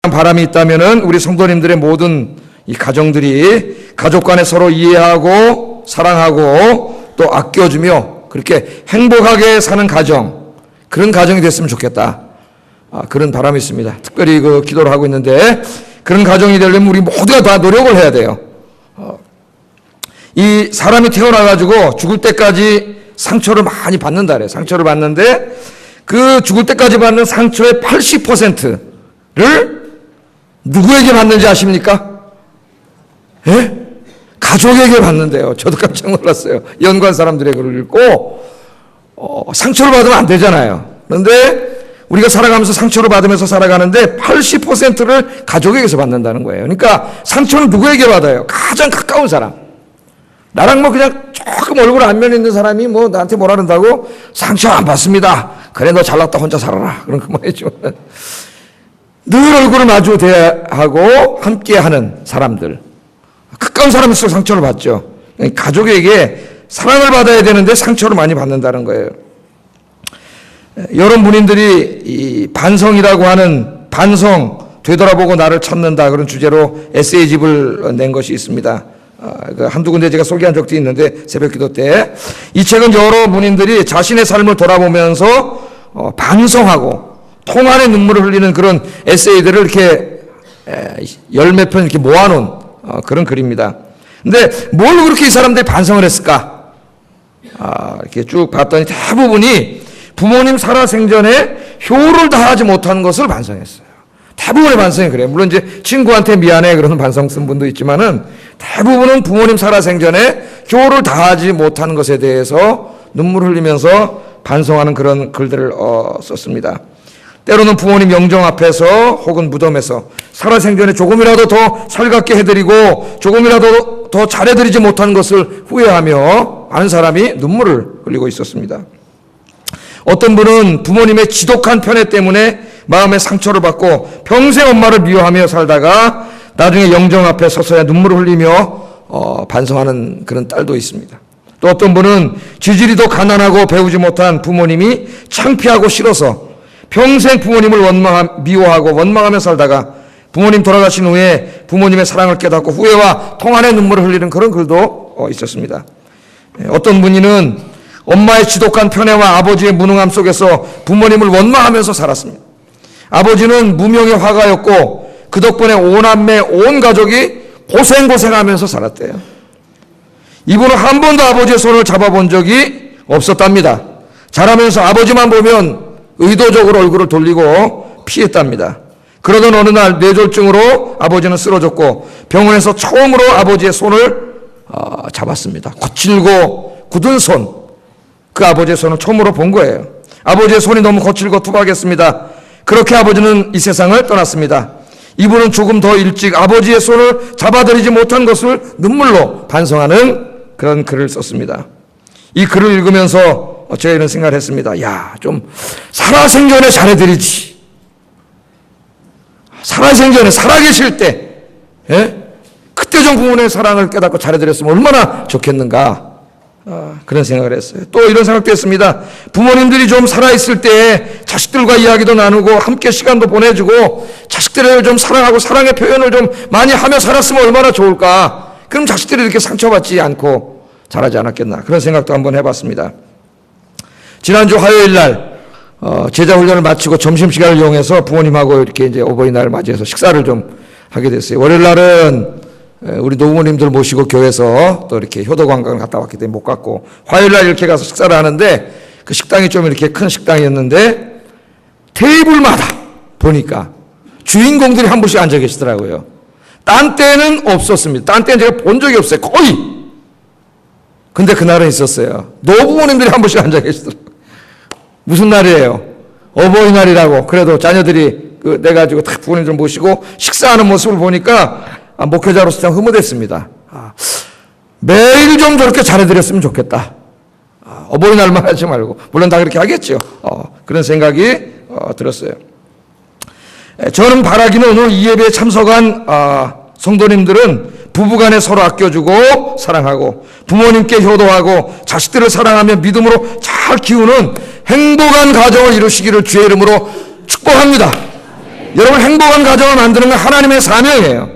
바람이 있다면은 우리 성도님들의 모든 이 가정들이 가족 간에 서로 이해하고 사랑하고 또 아껴주며 그렇게 행복하게 사는 가정, 그런 가정이 됐으면 좋겠다. 그런 바람이 있습니다. 특별히 기도를 하고 있는데, 그런 가정이 되려면 우리 모두가 다 노력을 해야 돼요. 이 사람이 태어나가지고 죽을 때까지 상처를 많이 받는다 그래요. 상처를 받는데 그 죽을 때까지 받는 상처의 80%를 누구에게 받는지 아십니까? 예? 가족에게 받는데요. 저도 깜짝 놀랐어요. 연관 사람들의 글을 읽고 상처를 받으면 안 되잖아요. 그런데 우리가 살아가면서 상처를 받으면서 살아가는데 80%를 가족에게서 받는다는 거예요. 그러니까 상처는 누구에게 받아요? 가장 가까운 사람. 나랑 그냥 조금 얼굴 안면 있는 사람이 나한테 뭐라 그런다고 상처 안 받습니다. 그래, 너 잘났다, 혼자 살아라. 그런 그 말이죠. 늘 얼굴을 마주 대하고 함께 하는 사람들. 가까운 사람일수록 상처를 받죠. 가족에게 사랑을 받아야 되는데 상처를 많이 받는다는 거예요. 여러 문인들이 이 반성이라고 하는 반성, 되돌아보고 나를 찾는다, 그런 주제로 에세이집을 낸 것이 있습니다. 한두 군데 제가 소개한 적도 있는데, 새벽 기도 때. 이 책은 여러 문인들이 자신의 삶을 돌아보면서 반성하고 통안의 눈물을 흘리는 그런 에세이들을 이렇게 열 몇 편 이렇게 모아놓은 그런 글입니다. 근데 뭘 그렇게 이 사람들이 반성을 했을까? 이렇게 쭉 봤더니 대부분이 부모님 살아생전에 효를 다하지 못한 것을 반성했어요. 대부분의 반성이 그래요. 물론 이제 친구한테 미안해 그러는 반성 쓴 분도 있지만은 대부분은 부모님 살아생전에 효를 다하지 못한 것에 대해서 눈물 흘리면서 반성하는 그런 글들을 썼습니다. 때로는 부모님 영정 앞에서 혹은 무덤에서 살아생전에 조금이라도 더 살갑게 해드리고 조금이라도 더 잘해드리지 못한 것을 후회하며 많은 사람이 눈물을 흘리고 있었습니다. 어떤 분은 부모님의 지독한 편애 때문에 마음에 상처를 받고 평생 엄마를 미워하며 살다가 나중에 영정 앞에 서서야 눈물을 흘리며 반성하는 그런 딸도 있습니다. 또 어떤 분은 지질이 더 가난하고 배우지 못한 부모님이 창피하고 싫어서 평생 부모님을 미워하고 원망하며 살다가 부모님 돌아가신 후에 부모님의 사랑을 깨닫고 후회와 통안의 눈물을 흘리는 그런 글도 있었습니다. 어떤 분이는 엄마의 지독한 편애와 아버지의 무능함 속에서 부모님을 원망하면서 살았습니다. 아버지는 무명의 화가였고 그 덕분에 온 남매 온 가족이 고생하면서 살았대요. 이분은 한 번도 아버지의 손을 잡아본 적이 없었답니다. 자라면서 아버지만 보면 의도적으로 얼굴을 돌리고 피했답니다. 그러던 어느 날 뇌졸중으로 아버지는 쓰러졌고 병원에서 처음으로 아버지의 손을 잡았습니다. 거칠고 굳은 손, 그 아버지의 손을 처음으로 본 거예요. 아버지의 손이 너무 거칠고 투박했습니다. 그렇게 아버지는 이 세상을 떠났습니다. 이분은 조금 더 일찍 아버지의 손을 잡아들이지 못한 것을 눈물로 반성하는 그런 글을 썼습니다. 이 글을 읽으면서 제가 이런 생각을 했습니다. 좀 살아생전에 잘해드리지. 살아생전에 살아계실 때 그때 좀 부모님의 사랑을 깨닫고 잘해드렸으면 얼마나 좋겠는가. 그런 생각을 했어요. 또 이런 생각도 했습니다. 부모님들이 좀 살아있을 때 자식들과 이야기도 나누고 함께 시간도 보내주고 자식들을 좀 사랑하고 사랑의 표현을 좀 많이 하며 살았으면 얼마나 좋을까. 그럼 자식들이 이렇게 상처받지 않고 자라지 않았겠나. 그런 생각도 한번 해봤습니다. 지난주 화요일 날 제자훈련을 마치고 점심시간을 이용해서 부모님하고 이렇게 이제 어버이날을 맞이해서 식사를 좀 하게 됐어요. 월요일 날은 우리 노부모님들 모시고 교회에서 또 이렇게 효도관광을 갔다 왔기 때문에 못 갔고, 화요일 날 이렇게 가서 식사를 하는데 그 식당이 좀 이렇게 큰 식당이었는데 테이블마다 보니까 주인공들이 한 분씩 앉아 계시더라고요. 딴 때는 없었습니다. 딴 때는 제가 본 적이 없어요. 거의. 근데 그날은 있었어요. 노부모님들이 한 분씩 앉아 계시더라고요. 무슨 날이에요? 어버이날이라고. 그래도 자녀들이 내가지고 다 부모님들 모시고 식사하는 모습을 보니까 목회자로서 참 흐뭇했습니다. 매일 좀 저렇게 잘해드렸으면 좋겠다. 어버이날만 하지 말고. 물론 다 그렇게 하겠죠. 그런 생각이 들었어요. 저는 바라기는 오늘 이 예배에 참석한 성도님들은 부부간에 서로 아껴주고 사랑하고 부모님께 효도하고 자식들을 사랑하며 믿음으로 잘 키우는 행복한 가정을 이루시기를 주의 이름으로 축복합니다. 여러분 행복한 가정을 만드는 건 하나님의 사명이에요.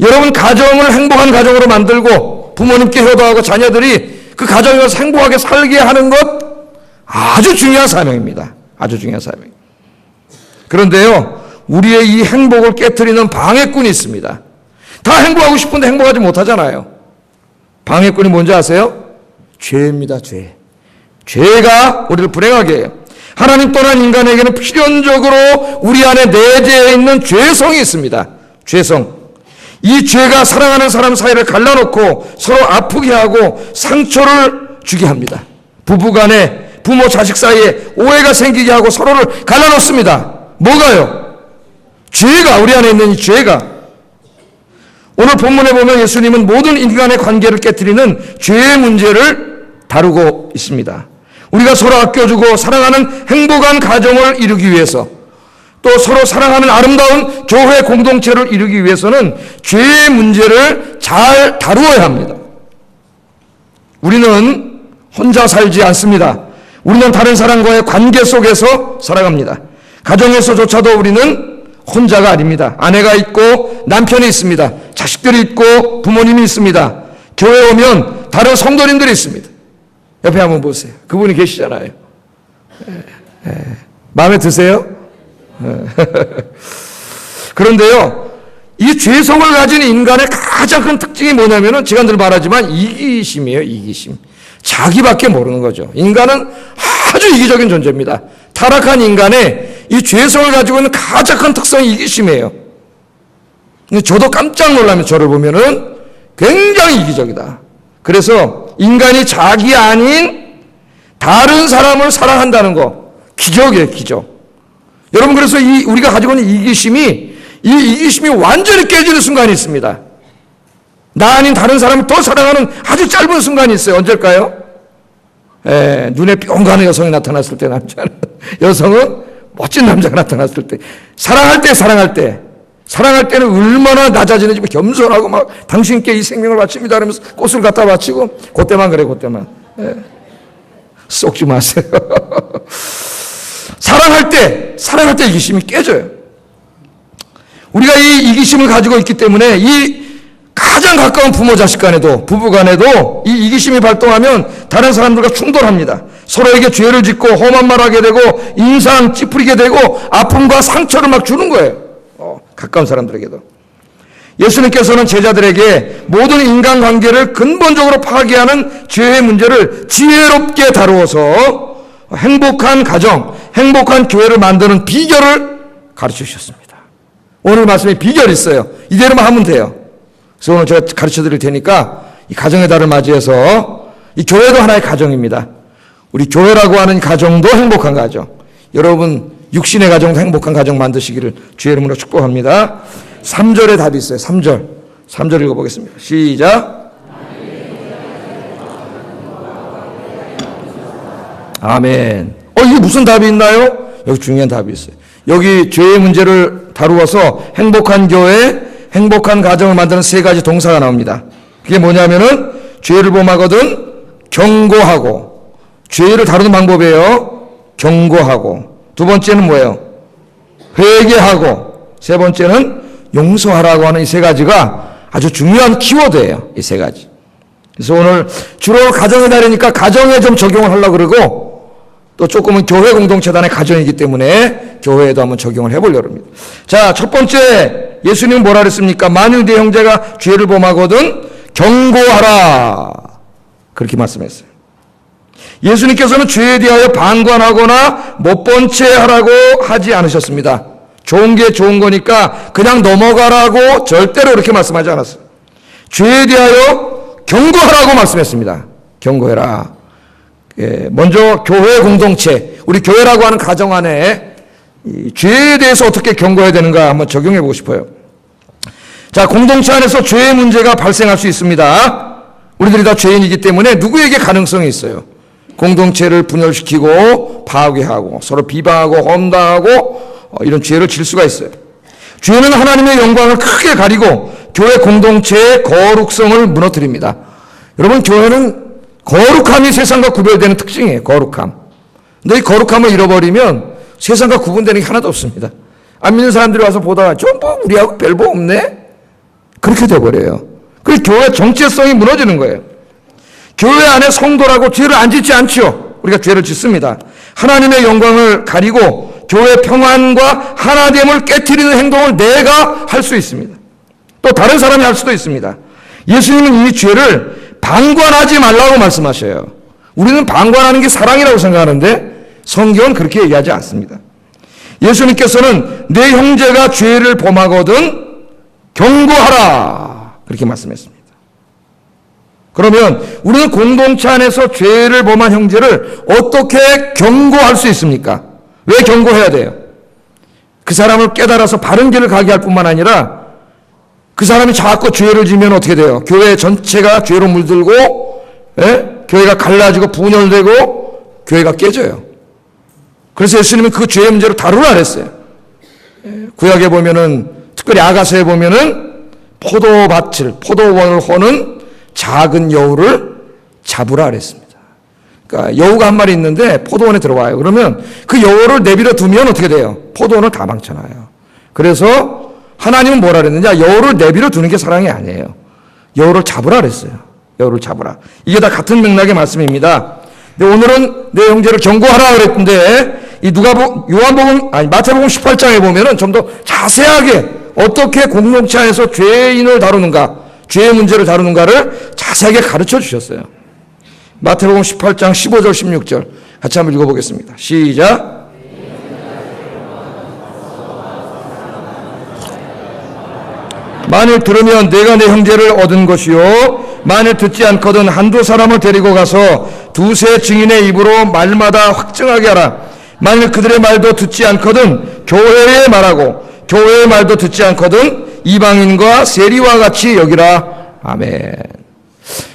여러분 가정을 행복한 가정으로 만들고 부모님께 효도하고 자녀들이 그 가정에서 행복하게 살게 하는 것 아주 중요한 사명입니다. 아주 중요한 사명. 그런데요, 우리의 이 행복을 깨트리는 방해꾼이 있습니다. 다 행복하고 싶은데 행복하지 못하잖아요. 방해꾼이 뭔지 아세요? 죄입니다. 죄. 죄가 우리를 불행하게 해요. 하나님 떠난 인간에게는 필연적으로 우리 안에 내재해 있는 죄성이 있습니다. 죄성. 이 죄가 사랑하는 사람 사이를 갈라놓고 서로 아프게 하고 상처를 주게 합니다. 부부간에 부모 자식 사이에 오해가 생기게 하고 서로를 갈라놓습니다. 뭐가요? 죄가, 우리 안에 있는 이 죄가. 오늘 본문에 보면 예수님은 모든 인간의 관계를 깨트리는 죄의 문제를 다루고 있습니다. 우리가 서로 아껴주고 사랑하는 행복한 가정을 이루기 위해서, 또 서로 사랑하는 아름다운 교회 공동체를 이루기 위해서는 죄의 문제를 잘 다루어야 합니다. 우리는 혼자 살지 않습니다. 우리는 다른 사람과의 관계 속에서 살아갑니다. 가정에서조차도 우리는 혼자가 아닙니다. 아내가 있고 남편이 있습니다. 자식들이 있고 부모님이 있습니다. 교회 오면 다른 성도님들이 있습니다. 옆에 한번 보세요. 그분이 계시잖아요. 마음에 드세요? 그런데요, 이 죄성을 가진 인간의 가장 큰 특징이 뭐냐면은 제가 늘 말하지만 이기심이에요. 이기심. 자기밖에 모르는 거죠. 인간은 아주 이기적인 존재입니다. 타락한 인간의 이 죄성을 가지고 있는 가장 큰 특성이 이기심이에요. 저도 깜짝 놀라면 저를 보면은 굉장히 이기적이다. 그래서 인간이 자기 아닌 다른 사람을 사랑한다는 거 기적이에요. 기적. 여러분, 그래서 우리가 가지고 있는 이 이기심이 완전히 깨지는 순간이 있습니다. 나 아닌 다른 사람을 더 사랑하는 아주 짧은 순간이 있어요. 언제일까요? 눈에 뿅 가는 여성이 나타났을 때, 여성은 멋진 남자가 나타났을 때, 사랑할 때는 얼마나 낮아지는지 겸손하고 막 당신께 이 생명을 바칩니다 하면서 꽃을 갖다 바치고, 그때만 그래, 그때만. 쏙지 마세요. 사랑할 때 이기심이 깨져요. 우리가 이 이기심을 가지고 있기 때문에 이 가장 가까운 부모 자식 간에도, 부부 간에도 이 이기심이 발동하면 다른 사람들과 충돌합니다. 서로에게 죄를 짓고 험한 말하게 되고 인상 찌푸리게 되고 아픔과 상처를 막 주는 거예요. 가까운 사람들에게도. 예수님께서는 제자들에게 모든 인간관계를 근본적으로 파괴하는 죄의 문제를 지혜롭게 다루어서 행복한 가정, 행복한 교회를 만드는 비결을 가르쳐 주셨습니다. 오늘 말씀에 비결이 있어요. 이대로만 하면 돼요. 그래서 오늘 제가 가르쳐 드릴 테니까 이 가정의 달을 맞이해서, 이 교회도 하나의 가정입니다. 우리 교회라고 하는 가정도 행복한 가정, 여러분 육신의 가정도 행복한 가정 만드시기를 주의 이름으로 축복합니다. 3절에 답이 있어요. 3절 읽어보겠습니다. 시작. 아멘. 이게 무슨 답이 있나요? 여기 중요한 답이 있어요. 여기 죄의 문제를 다루어서 행복한 교회, 행복한 가정을 만드는 세 가지 동사가 나옵니다. 그게 뭐냐면은 죄를 범하거든 경고하고, 죄를 다루는 방법이에요. 경고하고. 두 번째는 뭐예요? 회개하고. 세 번째는 용서하라고 하는 이 세 가지가 아주 중요한 키워드예요. 이 세 가지. 그래서 오늘 주로 가정의 날이니까 가정에 좀 적용을 하려고 그러고, 또 조금은 교회 공동체단의 가정이기 때문에 교회에도 한번 적용을 해보려고 합니다. 자, 첫 번째, 예수님은 뭐라 그랬습니까? 만일 네 형제가 죄를 범하거든 경고하라. 그렇게 말씀했어요. 예수님께서는 죄에 대하여 방관하거나 못 본 채 하라고 하지 않으셨습니다. 좋은 게 좋은 거니까 그냥 넘어가라고 절대로 그렇게 말씀하지 않았어요. 죄에 대하여 경고하라고 말씀했습니다. 경고해라. 먼저 교회 공동체, 우리 교회라고 하는 가정 안에 이 죄에 대해서 어떻게 경고해야 되는가 한번 적용해 보고 싶어요. 자, 공동체 안에서 죄의 문제가 발생할 수 있습니다. 우리들이 다 죄인이기 때문에 누구에게 가능성이 있어요. 공동체를 분열시키고 파괴하고 서로 비방하고 험담하고 이런 죄를 질 수가 있어요. 죄는 하나님의 영광을 크게 가리고 교회 공동체의 거룩성을 무너뜨립니다. 여러분, 교회는 거룩함이 세상과 구별되는 특징이에요. 거룩함. 근데 이 거룩함을 잃어버리면 세상과 구분되는 게 하나도 없습니다. 안 믿는 사람들이 와서 보다가 뭐 우리하고 별거 없네? 그렇게 돼버려요. 그래서 교회 정체성이 무너지는 거예요. 교회 안에 성도라고 죄를 안 짓지 않죠. 우리가 죄를 짓습니다. 하나님의 영광을 가리고 교회 평안과 하나됨을 깨트리는 행동을 내가 할 수 있습니다. 또 다른 사람이 할 수도 있습니다. 예수님은 이 죄를 방관하지 말라고 말씀하셔요. 우리는 방관하는 게 사랑이라고 생각하는데 성경은 그렇게 얘기하지 않습니다. 예수님께서는 내 형제가 죄를 범하거든 경고하라 그렇게 말씀했습니다. 그러면 우리는 공동체 안에서 죄를 범한 형제를 어떻게 경고할 수 있습니까? 왜 경고해야 돼요? 그 사람을 깨달아서 바른 길을 가게 할 뿐만 아니라 그 사람이 자꾸 죄를 지면 어떻게 돼요? 교회 전체가 죄로 물들고 교회가 갈라지고 분열되고 교회가 깨져요. 그래서 예수님은 그 죄의 문제로 다루라 그랬어요. 구약에 보면은 특별히 아가서에 보면은 포도원을 허는 작은 여우를 잡으라 그랬습니다. 그러니까 여우가 한 마리 있는데 포도원에 들어와요. 그러면 그 여우를 내버려 두면 어떻게 돼요? 포도원을 다 망쳐놔요. 그래서 하나님은 뭐라 그랬느냐? 여우를 내버려 두는 게 사랑이 아니에요. 여우를 잡으라 그랬어요. 여우를 잡으라. 이게 다 같은 맥락의 말씀입니다. 근데 오늘은 내 형제를 경고하라 그랬는데 이 마태복음 18장에 보면은 좀 더 자세하게 어떻게 공동체 안에서 죄인을 다루는가, 죄의 문제를 다루는가를 자세하게 가르쳐 주셨어요. 마태복음 18장 15절 16절 같이 한번 읽어보겠습니다. 시작. 만일 들으면 내가 내 형제를 얻은 것이요 만일 듣지 않거든 한두 사람을 데리고 가서 두세 증인의 입으로 말마다 확증하게 하라. 만일 그들의 말도 듣지 않거든 교회에 말하고 교회의 말도 듣지 않거든 이방인과 세리와 같이 여기라. 아멘.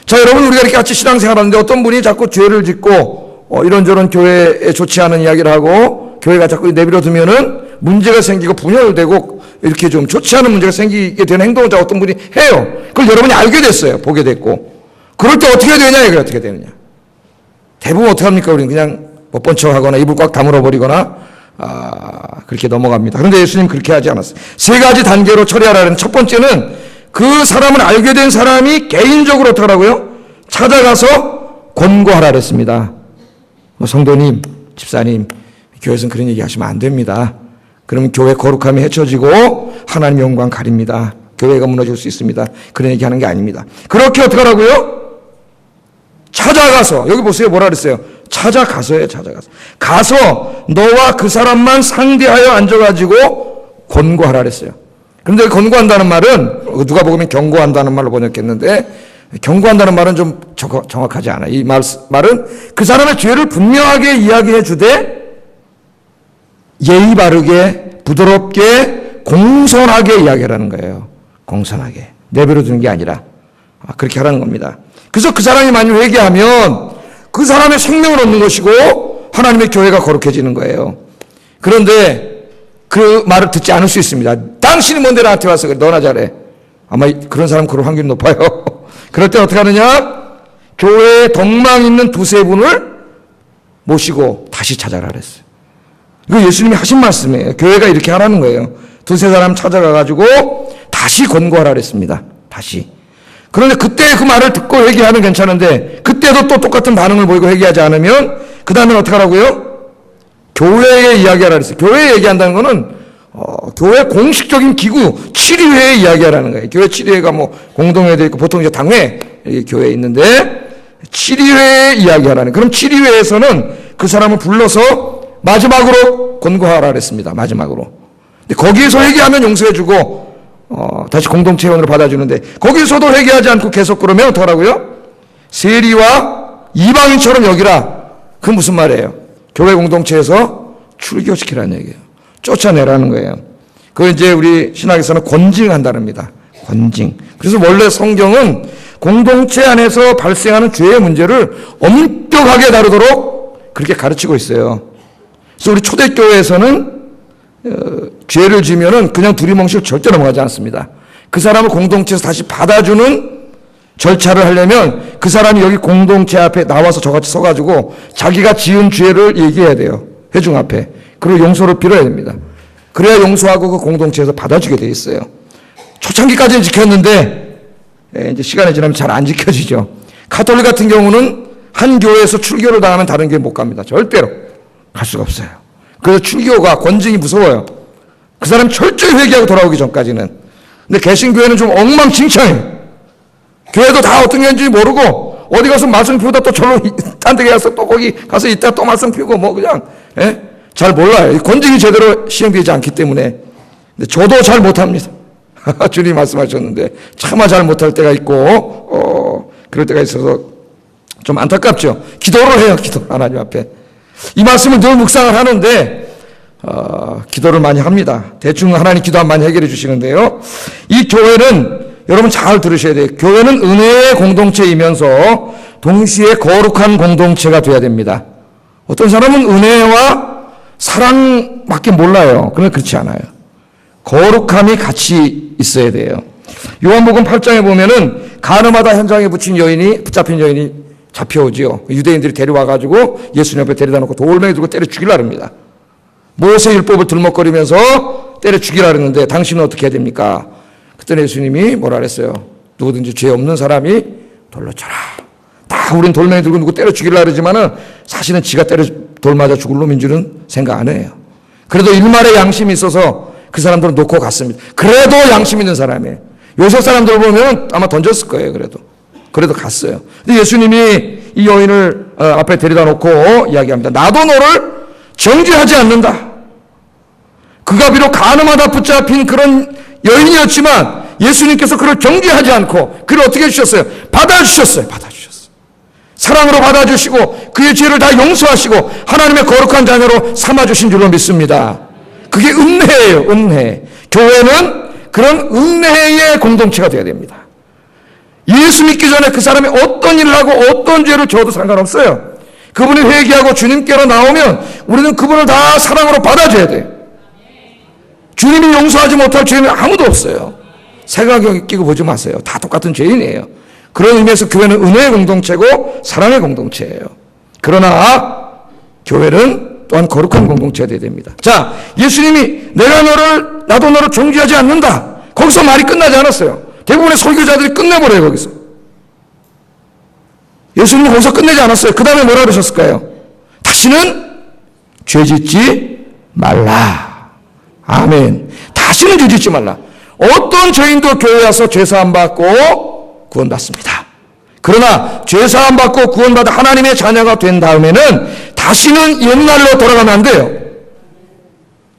자, 여러분, 우리가 이렇게 같이 신앙생활하는데 어떤 분이 자꾸 죄를 짓고 이런저런 교회에 좋지 않은 이야기를 하고 교회가 자꾸 내버려 두면은 문제가 생기고 분열되고 이렇게 좀 좋지 않은 문제가 생기게 되는 행동을 어떤 분이 해요. 그걸 여러분이 알게 됐어요. 보게 됐고. 그럴 때 어떻게 되느냐, 이게 어떻게 되느냐. 대부분 어떻게 합니까? 우리는 그냥 못 본 척 하거나 입을 꽉 다물어 버리거나 그렇게 넘어갑니다. 그런데 예수님 그렇게 하지 않았어요. 세 가지 단계로 처리하라는 첫 번째는 그 사람을 알게 된 사람이 개인적으로 어떻게 하라고요? 찾아가서 권고하라 그랬습니다. 성도님, 집사님, 교회에서는 그런 얘기 하시면 안 됩니다. 그러면 교회 거룩함이 헤쳐지고 하나님 영광 가립니다. 교회가 무너질 수 있습니다. 그런 얘기 하는 게 아닙니다. 그렇게 어떻게 하라고요? 찾아가서, 여기 보세요. 뭐라 그랬어요? 찾아가서예요, 찾아가서. 가서 너와 그 사람만 상대하여 앉아가지고 권고하라 그랬어요. 그런데 권고한다는 말은, 누가 보면 경고한다는 말로 번역했는데, 경고한다는 말은 좀 정확하지 않아요. 이 말은 그 사람의 죄를 분명하게 이야기해 주되, 예의 바르게, 부드럽게, 공손하게 이야기하라는 거예요. 공손하게. 내버려 두는 게 아니라. 그렇게 하라는 겁니다. 그래서 그 사람이 만약 회개하면 그 사람의 생명을 얻는 것이고 하나님의 교회가 거룩해지는 거예요. 그런데 그 말을 듣지 않을 수 있습니다. 당신이 뭔데 나한테 와서 그래. 너나 잘해. 아마 그런 사람 그럴 확률이 높아요. 그럴 때 어떻게 하느냐? 교회에 덕망 있는 두세 분을 모시고 다시 찾아라 그랬어요. 이거 예수님이 하신 말씀이에요. 교회가 이렇게 하라는 거예요. 두세 사람 찾아가가지고 다시 권고하라 그랬습니다. 다시. 그런데 그때 그 말을 듣고 회개하면 괜찮은데 그때도 또 똑같은 반응을 보이고 회개하지 않으면 그 다음에 어떻게 하라고요? 교회에 이야기하라 그랬어요. 교회에 얘기한다는 거는 교회 공식적인 기구 치리회에 이야기하라는 거예요. 교회 치리회가 뭐 공동회도 있고 보통 이제 당회 교회에 있는데 치리회에 이야기하라는. 그럼 치리회에서는 그 사람을 불러서 마지막으로 권고하라 그랬습니다. 마지막으로. 근데 거기에서 회개하면 용서해주고 다시 공동체 회원으로 받아주는데 거기서도 회개하지 않고 계속 그러면 어떡하라고요? 세리와 이방인처럼 여기라. 그 무슨 말이에요? 교회 공동체에서 출교시키라는 얘기예요. 쫓아내라는 거예요. 그걸 이제 우리 신학에서는 권징한다는 겁니다. 권징. 그래서 원래 성경은 공동체 안에서 발생하는 죄의 문제를 엄격하게 다루도록 그렇게 가르치고 있어요. 그래서 우리 초대교회에서는 죄를 지면은 그냥 두리뭉실 절대 넘어가지 않습니다. 그 사람을 공동체에서 다시 받아주는 절차를 하려면 그 사람이 여기 공동체 앞에 나와서 저같이 서가지고 자기가 지은 죄를 얘기해야 돼요. 회중 앞에. 그리고 용서를 빌어야 됩니다. 그래야 용서하고 그 공동체에서 받아주게 돼 있어요. 초창기까지는 지켰는데 이제 시간이 지나면 잘 안 지켜지죠. 가톨릭 같은 경우는 한 교회에서 출교를 당하면 다른 교회 못 갑니다. 절대로 갈 수가 없어요. 그래서 출교가 권징이 무서워요. 그 사람 철저히 회개하고 돌아오기 전까지는. 근데 개신교회는 좀 엉망진창해요. 교회도 다 어떤 교회인지 모르고 어디 가서 말씀 피우다 또 절로 딴 데 가서 또 거기 가서 이따 또 말씀 피우고 뭐 그냥 잘 몰라요. 권징이 제대로 시행되지 않기 때문에. 근데 저도 잘 못합니다. 주님 말씀하셨는데 차마 잘 못할 때가 있고 그럴 때가 있어서 좀 안타깝죠. 기도를 해요. 기도 하나님 앞에. 이 말씀을 늘 묵상을 하는데 기도를 많이 합니다. 대충 하나님 기도하면 많이 해결해 주시는데요. 이 교회는 여러분 잘 들으셔야 돼요. 교회는 은혜의 공동체이면서 동시에 거룩한 공동체가 돼야 됩니다. 어떤 사람은 은혜와 사랑밖에 몰라요. 그러면 그렇지 않아요. 거룩함이 같이 있어야 돼요. 요한복음 8장에 보면은 가늠하다 현장에 붙잡힌 여인이 잡혀오지요. 유대인들이 데려와가지고 예수님 앞에 데려다 놓고 돌멩이 들고 때려 죽이려고 합니다. 모세 율법을 들먹거리면서 때려 죽이려고 했는데 당신은 어떻게 해야 됩니까? 그때 예수님이 뭐라 그랬어요? 누구든지 죄 없는 사람이 돌로 쳐라. 다 우린 돌멩이 들고 누구 때려 죽이려고 그러지만은 사실은 지가 돌 맞아 죽을 놈인 줄은 생각 안 해요. 그래도 일말의 양심이 있어서 그 사람들은 놓고 갔습니다. 그래도 양심 있는 사람이에요. 요새 사람들 보면 아마 던졌을 거예요. 그래도 갔어요. 근데 예수님이 이 여인을 앞에 데려다 놓고 이야기합니다. 나도 너를 정죄하지 않는다. 그가 비록 가늠하다 붙잡힌 그런 여인이었지만 예수님께서 그를 정죄하지 않고 그를 어떻게 해주셨어요? 받아주셨어요. 사랑으로 받아주시고 그의 죄를 다 용서하시고 하나님의 거룩한 자녀로 삼아주신 줄로 믿습니다. 그게 은혜예요. 은혜. 교회는 그런 은혜의 공동체가 되어야 됩니다. 예수 믿기 전에 그 사람이 어떤 일을 하고 어떤 죄를 져도 상관없어요. 그분이 회개하고 주님께로 나오면 우리는 그분을 다 사랑으로 받아줘야 돼요. 주님이 용서하지 못할 죄는 아무도 없어요. 색안경 끼고 보지 마세요. 다 똑같은 죄인이에요. 그런 의미에서 교회는 은혜의 공동체고 사랑의 공동체예요. 그러나 교회는 또한 거룩한 공동체가 되어야 됩니다. 자, 예수님이 나도 너를 정죄하지 않는다. 거기서 말이 끝나지 않았어요. 대부분의 설교자들이 끝내버려요. 거기서. 예수님은 거기서 끝내지 않았어요. 그 다음에 뭐라 그러셨을까요? 다시는 죄짓지 말라. 아멘. 다시는 죄짓지 말라. 어떤 죄인도 교회에 와서 죄사함 받고 구원받습니다. 그러나 죄사함 받고 구원받아 하나님의 자녀가 된 다음에는 다시는 옛날로 돌아가면 안 돼요.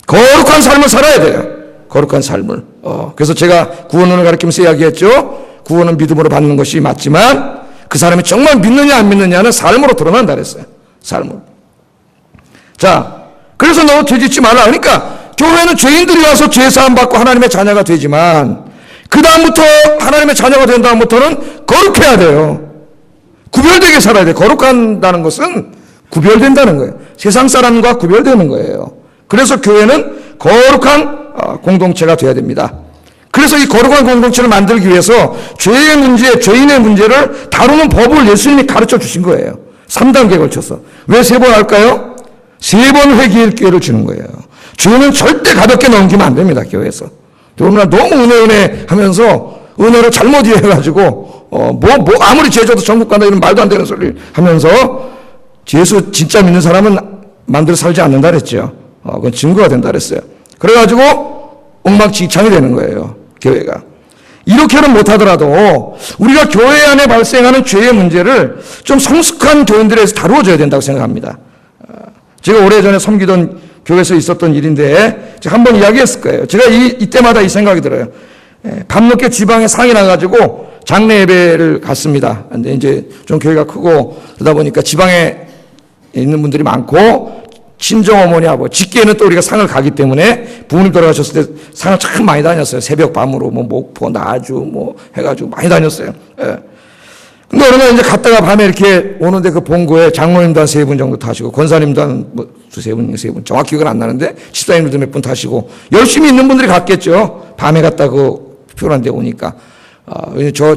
거룩한 삶을 살아야 돼요. 거룩한 삶을. 그래서 제가 구원을 가르치면서 이야기했죠. 구원은 믿음으로 받는 것이 맞지만 그 사람이 정말 믿느냐 안 믿느냐는 삶으로 드러난다 그랬어요. 삶으로. 자, 그래서 너 죄짓지 말라. 그러니까 교회는 죄인들이 와서 죄사함 받고 하나님의 자녀가 되지만 그 다음부터 하나님의 자녀가 된 다음부터는 거룩해야 돼요. 구별되게 살아야 돼요. 거룩한다는 것은 구별된다는 거예요. 세상 사람과 구별되는 거예요. 그래서 교회는 거룩한 공동체가 되어야 됩니다. 그래서 이 거룩한 공동체를 만들기 위해서 죄의 문제, 죄인의 문제를 다루는 법을 예수님이 가르쳐 주신 거예요. 3단계에 걸쳐서. 왜 3번 할까요? 3번 회개의 기회를 주는 거예요. 죄는 절대 가볍게 넘기면 안 됩니다. 교회에서. 그러나 너무 은혜 하면서 은혜를 잘못 이해해가지고 아무리 죄져도 천국 간다 이런 말도 안 되는 소리 하면서 예수 진짜 믿는 사람은 마음대로 살지 않는다 그랬죠. 그건 증거가 된다 그랬어요. 그래가지고 엉망진창이 되는 거예요. 교회가. 이렇게는 못하더라도 우리가 교회 안에 발생하는 죄의 문제를 좀 성숙한 교인들에서 다루어져야 된다고 생각합니다. 제가 오래전에 섬기던 교회에서 있었던 일인데 제가 한번 이야기했을 거예요. 제가 이때마다 이 생각이 들어요. 밤늦게 지방에 상이 나가지고 장례 예배를 갔습니다. 근데 이제 좀 교회가 크고 그러다 보니까 지방에 있는 분들이 많고 친정 어머니 아버지 직계에는 또 우리가 상을 가기 때문에 부모님 돌아가셨을 때 상을 참 많이 다녔어요. 새벽 밤으로 목포 나주 해가지고 많이 다녔어요. 예. 근데 어느 날 이제 갔다가 밤에 이렇게 오는데 그 본고에 장로님도 한 3분 정도 타시고 권사님도 한 두세 분, 세 분 정확히 기억은 안 나는데 집사님들도 몇 분 타시고 열심히 있는 분들이 갔겠죠. 밤에 갔다고 피곤한 데 오니까.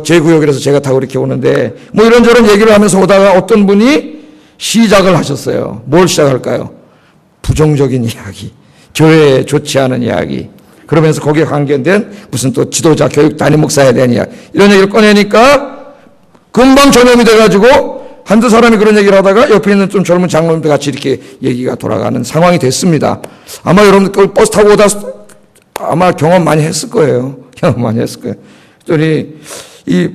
제 구역이라서 제가 타고 이렇게 오는데 이런저런 얘기를 하면서 오다가 어떤 분이 시작을 하셨어요. 뭘 시작할까요? 부정적인 이야기. 교회에 좋지 않은 이야기. 그러면서 거기에 관계된 무슨 또 지도자, 교육, 담임 목사에 대한 이야기. 이런 얘기를 꺼내니까 금방 전염이 돼가지고 한두 사람이 그런 얘기를 하다가 옆에 있는 좀 젊은 장로님들 같이 이렇게 얘기가 돌아가는 상황이 됐습니다. 아마 여러분들 버스 타고 오다 아마 경험 많이 했을 거예요. 경험 많이 했을 거예요. 그랬더니 이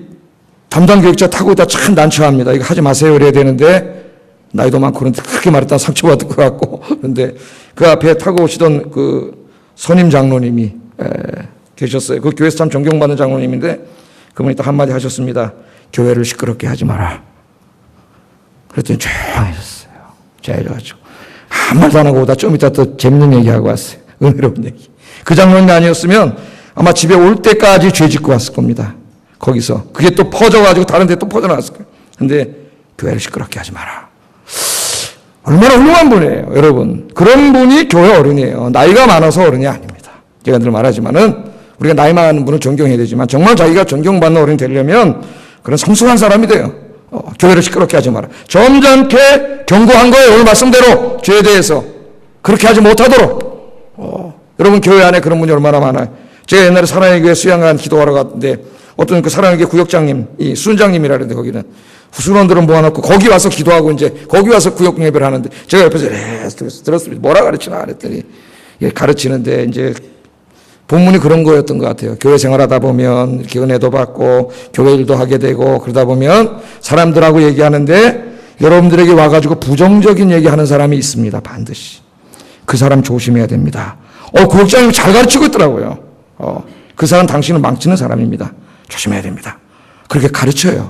담당 교육자 타고 있다 참 난처합니다. 이거 하지 마세요. 이래야 되는데 나이도 많고 그런데 그렇게 말했다 상처받을 것 같고. 그런데 그 앞에 타고 오시던 그 선임 장로님이 계셨어요. 그 교회에서 참 존경받는 장로님인데 그분이 또 한마디 하셨습니다. 교회를 시끄럽게 하지 마라. 그랬더니 조용해졌어요. 조용해져가지고 아무 말도 안 하고 오다 좀 이따 또 재밌는 얘기하고 왔어요. 은혜로운 얘기. 그 장로님이 아니었으면 아마 집에 올 때까지 죄 짓고 왔을 겁니다. 거기서. 그게 또 퍼져가지고 다른 데 또 퍼져나왔을 거예요. 근데 교회를 시끄럽게 하지 마라. 얼마나 훌륭한 분이에요, 여러분. 그런 분이 교회 어른이에요. 나이가 많아서 어른이 아닙니다. 제가 늘 말하지만은 우리가 나이 많은 분을 존경해야 되지만 정말 자기가 존경받는 어른이 되려면 그런 성숙한 사람이 돼요. 교회를 시끄럽게 하지 마라. 점잖게 경고한 거예요. 오늘 말씀대로 죄에 대해서 그렇게 하지 못하도록. 여러분 교회 안에 그런 분이 얼마나 많아요. 제가 옛날에 사랑의 교회 수양관 기도하러 갔는데 어떤 그 사랑의 교회 구역장님, 이 수원장님이라는데 거기는 후순원들은 모아놓고 거기 와서 기도하고 이제 거기 와서 구역 예배를 하는데 제가 옆에서 들었습니다. 뭐라 가르치나 그랬더니 가르치는데 이제 본문이 그런 거였던 것 같아요. 교회 생활하다 보면 이렇게 은혜도 받고 교회 일도 하게 되고 그러다 보면 사람들하고 얘기하는데 여러분들에게 와가지고 부정적인 얘기하는 사람이 있습니다. 반드시. 그 사람 조심해야 됩니다. 구역장님이 잘 가르치고 있더라고요. 그 사람 당신은 망치는 사람입니다. 조심해야 됩니다. 그렇게 가르쳐요.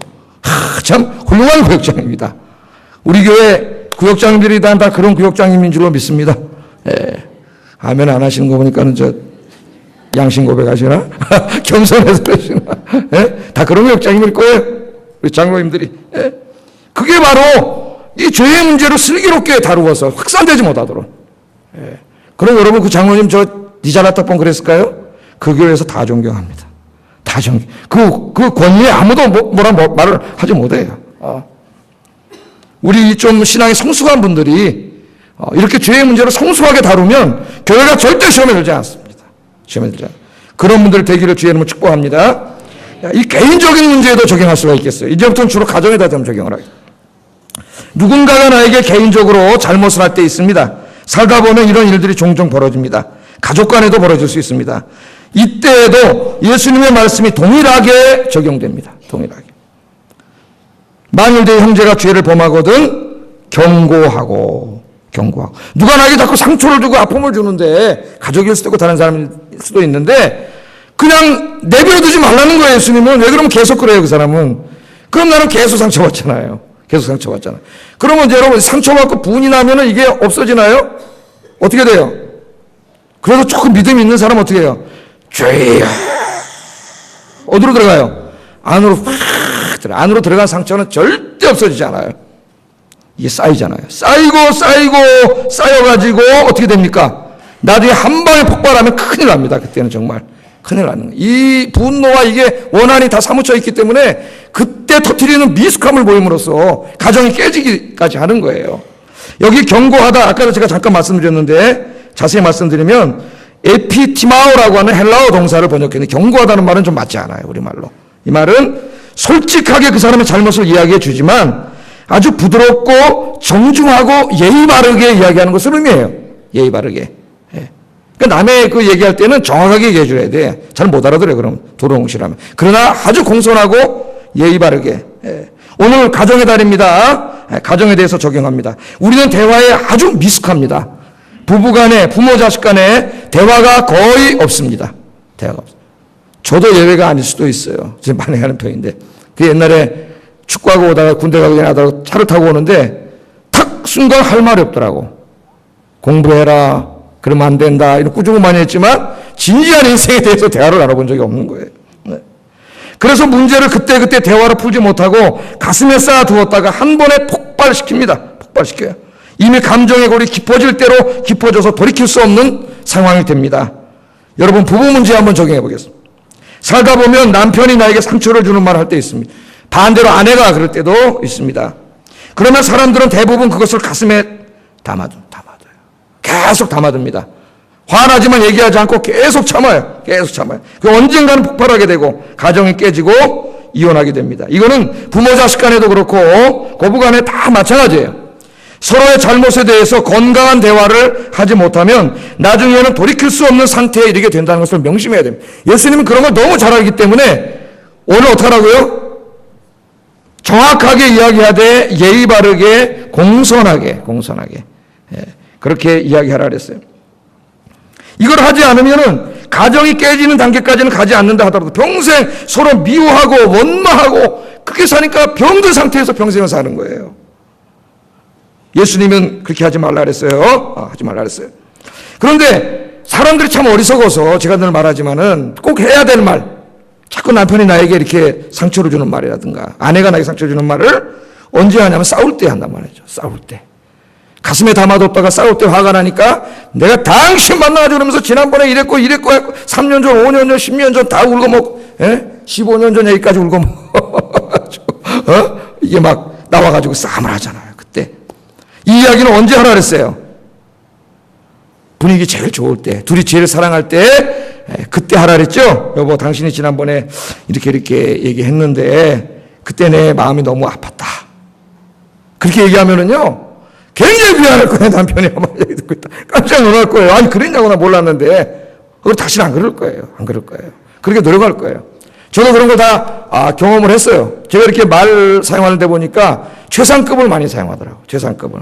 참 훌륭한 구역장입니다. 우리 교회 구역장들이 다 그런 구역장님인 줄로 믿습니다. 아멘 안 하시는 거 보니까는 저 양심 고백하시나? 겸손해서 그러시나? 다 그런 구역장님일 거예요. 우리 장로님들이. 그게 바로 이 죄의 문제를 슬기롭게 다루어서 확산되지 못하도록. 그럼 여러분 그 장로님 저 니자라떡봉 그랬을까요? 그 교회에서 다 존경합니다. 다 존경. 그 권위에 아무도 뭐라 말을 하지 못해요. 우리 좀 신앙이 성숙한 분들이 이렇게 죄의 문제를 성숙하게 다루면 교회가 절대 시험에 들지 않습니다. 시험에 들지 않습니다. 그런 분들 되기를 주의 이름으로 축복합니다. 이 개인적인 문제에도 적용할 수가 있겠어요. 이제부터는 주로 가정에다 좀 적용을 하겠습니다. 누군가가 나에게 개인적으로 잘못을 할 때 있습니다. 살다 보면 이런 일들이 종종 벌어집니다. 가족 간에도 벌어질 수 있습니다. 이때에도 예수님의 말씀이 동일하게 적용됩니다. 동일하게. 만일 내 형제가 죄를 범하거든 경고하고. 누가 나에게 자꾸 상처를 주고 아픔을 주는데 가족일 수도 있고 다른 사람일 수도 있는데 그냥 내버려두지 말라는 거예요. 예수님은. 왜 그러면 계속 그래요, 그 사람은. 그럼 나는 계속 상처받잖아요. 계속 상처받잖아요. 그러면 이제 여러분 상처받고 분이 나면은 이게 없어지나요? 어떻게 돼요? 그래도 조금 믿음이 있는 사람은 어떻게 해요? 죄야. 어디로 들어가요? 안으로 들어간 상처는 절대 없어지지 않아요. 이게 쌓이잖아요. 쌓여가지고 어떻게 됩니까? 나중에 한 방에 폭발하면 큰일 납니다. 그때는 정말 큰일 나는 거예요. 이 분노와 이게 원한이 다 사무쳐 있기 때문에 그때 터뜨리는 미숙함을 보임으로써 가정이 깨지기까지 하는 거예요. 여기 경고하다, 아까도 제가 잠깐 말씀드렸는데 자세히 말씀드리면 에피티마오라고 하는 헬라어 동사를 번역했는데 경고하다는 말은 좀 맞지 않아요. 우리말로. 이 말은 솔직하게 그 사람의 잘못을 이야기해 주지만 아주 부드럽고 정중하고 예의 바르게 이야기하는 것을 의미해요. 예의 바르게. 그러니까 남의 그 얘기할 때는 정확하게 얘기해 줘야 돼. 잘 못 알아들어요. 그럼 도롱실하면. 그러나 아주 공손하고 예의 바르게. 오늘 가정의 달입니다. 가정에 대해서 적용합니다. 우리는 대화에 아주 미숙합니다. 부부간에, 부모 자식 간에 대화가 거의 없습니다. 대화가 없어요. 저도 예외가 아닐 수도 있어요. 지금 많이 하는 편인데. 그 옛날에 축구하고 오다가 군대 가기 전에 하다가 차를 타고 오는데 탁 순간 할 말이 없더라고. 공부해라. 그러면 안 된다. 이런 꾸중을 많이 했지만 진지한 인생에 대해서 대화를 나눠본 적이 없는 거예요. 그래서 문제를 그때그때 대화로 풀지 못하고 가슴에 쌓아두었다가 한 번에 폭발시킵니다. 폭발시켜요. 이미 감정의 골이 깊어질 대로 깊어져서 돌이킬 수 없는 상황이 됩니다. 여러분 부부 문제 한번 적용해 보겠습니다. 살다 보면 남편이 나에게 상처를 주는 말을 할 때 있습니다. 반대로 아내가 그럴 때도 있습니다. 그러면 사람들은 대부분 그것을 가슴에 담아둬요. 계속 담아둡니다. 화나지만 얘기하지 않고 계속 참아요. 계속 참아요. 그 언젠가는 폭발하게 되고 가정이 깨지고 이혼하게 됩니다. 이거는 부모 자식 간에도 그렇고 고부 간에 다 마찬가지예요. 서로의 잘못에 대해서 건강한 대화를 하지 못하면 나중에는 돌이킬 수 없는 상태에 이르게 된다는 것을 명심해야 됩니다. 예수님은 그런 걸 너무 잘 알기 때문에 오늘 어떡하라고요? 정확하게 이야기하되 예의 바르게 공손하게 그렇게 이야기하라 그랬어요. 이걸 하지 않으면은 가정이 깨지는 단계까지는 가지 않는다 하더라도 평생 서로 미워하고 원망하고 그렇게 사니까 병든 상태에서 평생을 사는 거예요. 예수님은 그렇게 하지 말라 그랬어요. 하지 말라 그랬어요. 그런데 사람들이 참 어리석어서 제가 늘 말하지만은 꼭 해야 될 말, 자꾸 남편이 나에게 이렇게 상처를 주는 말이라든가 아내가 나에게 상처 주는 말을 언제 하냐면 싸울 때 한단 말이죠. 싸울 때. 가슴에 담아뒀다가 싸울 때 화가 나니까 내가 당신 만나가지고 그러면서 지난번에 이랬고 3년 전, 5년 전, 10년 전 다 울고 먹고 15년 전 얘기까지 울고 먹고 이게 막 나와가지고 싸움을 하잖아요. 그때 이 이야기는 언제 하라 그랬어요? 분위기 제일 좋을 때, 둘이 제일 사랑할 때 그때 하라 그랬죠? 여보 당신이 지난번에 이렇게 얘기했는데 그때 내 마음이 너무 아팠다. 그렇게 얘기하면은요 굉장히 미안할 거예요. 남편이 아마 얘기 듣고 있다. 깜짝 놀랄 거예요. 아니 그랬냐고 나 몰랐는데 그걸 다시는 안 그럴 거예요. 안 그럴 거예요. 그렇게 노력할 거예요. 저도 그런 거 다 경험을 했어요. 제가 이렇게 말 사용하는 데 보니까 최상급을 많이 사용하더라고요. 최상급을.